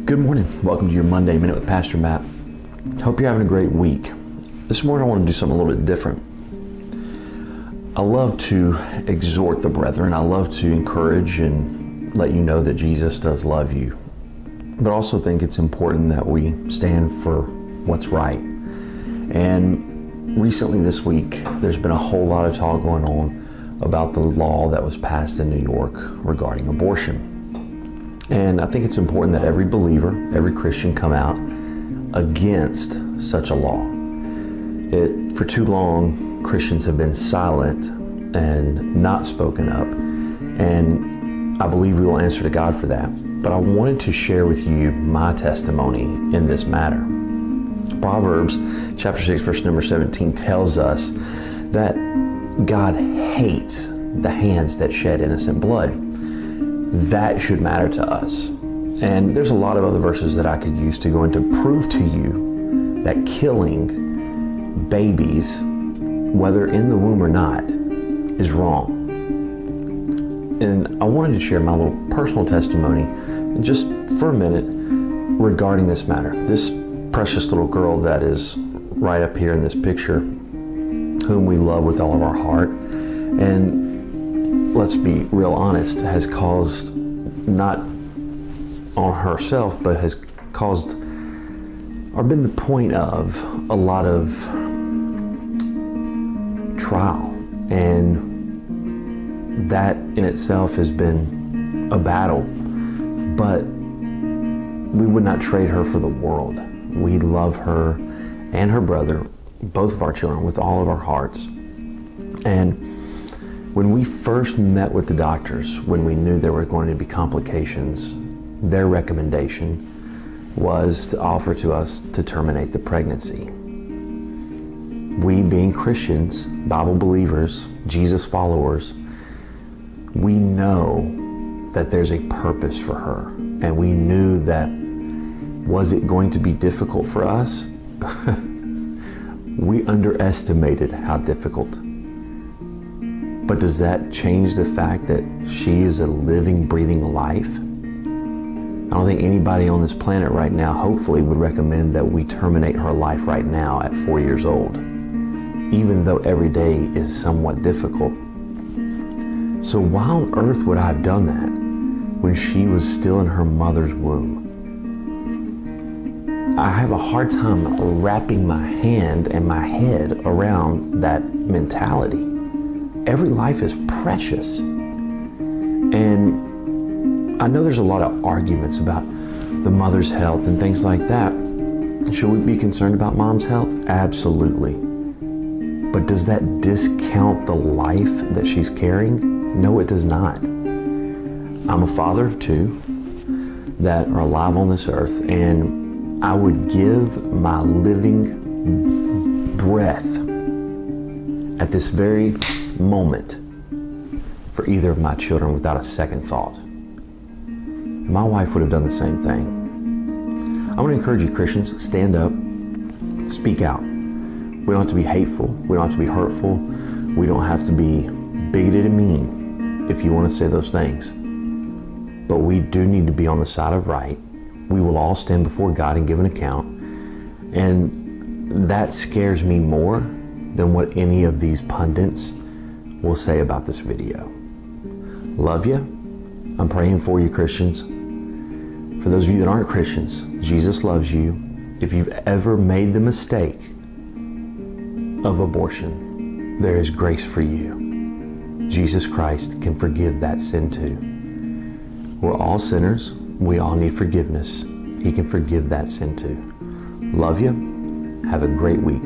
Good morning. Welcome to your Monday Minute with Pastor Matt. Hope you're having a great week. This morning I want to do something a little bit different. I love to exhort the brethren. I love to encourage and let you know that Jesus does love you. But I also think it's important that we stand for what's right. And recently this week, there's been a whole lot of talk going on about the law that was passed in New York regarding abortion. And I think it's important that every believer, every Christian come out against such a law. For too long, Christians have been silent and not spoken up. And I believe we will answer to God for that. But I wanted to share with you my testimony in this matter. Proverbs chapter 6, verse number 17 tells us that God hates the hands that shed innocent blood. That should matter to us. And there's a lot of other verses that I could use to go into prove to you that killing babies, whether in the womb or not, is wrong. And I wanted to share my little personal testimony just for a minute regarding this matter. This precious little girl that is right up here in this picture, whom we love with all of our heart, and let's be real honest, has caused, not on herself, but has caused or been the point of a lot of trial. And that in itself has been a battle, but we would not trade her for the world. We love her and her brother, both of our children, with all of our hearts. And when we first met with the doctors, when we knew there were going to be complications, their recommendation was to offer to us to terminate the pregnancy. We, being Christians, Bible believers, Jesus followers, we know that there's a purpose for her. And we knew that, was it going to be difficult for us? We underestimated how difficult. But does that change the fact that she is a living, breathing life? I don't think anybody on this planet right now, hopefully, would recommend that we terminate her life right now at 4 years old, even though every day is somewhat difficult. So why on earth would I have done that when she was still in her mother's womb? I have a hard time wrapping my hand and my head around that mentality. Every life is precious. And I know there's a lot of arguments about the mother's health and things like that. Should we be concerned about mom's health? Absolutely. But does that discount the life that she's carrying? No, it does not. I'm a father of two that are alive on this earth, and I would give my living breath at this very moment for either of my children without a second thought. My wife would have done the same thing. I want to encourage you, Christians, stand up, speak out. We don't have to be hateful. We don't have to be hurtful. We don't have to be bigoted and mean if you want to say those things. But we do need to be on the side of right. We will all stand before God and give an account. And that scares me more than what any of these pundits will say about this video. Love you. I'm praying for you, Christians. For those of you that aren't Christians, Jesus loves you. If you've ever made the mistake of abortion, there is grace for you. Jesus Christ can forgive that sin too. We're all sinners. We all need forgiveness. He can forgive that sin too. Love you. Have a great week.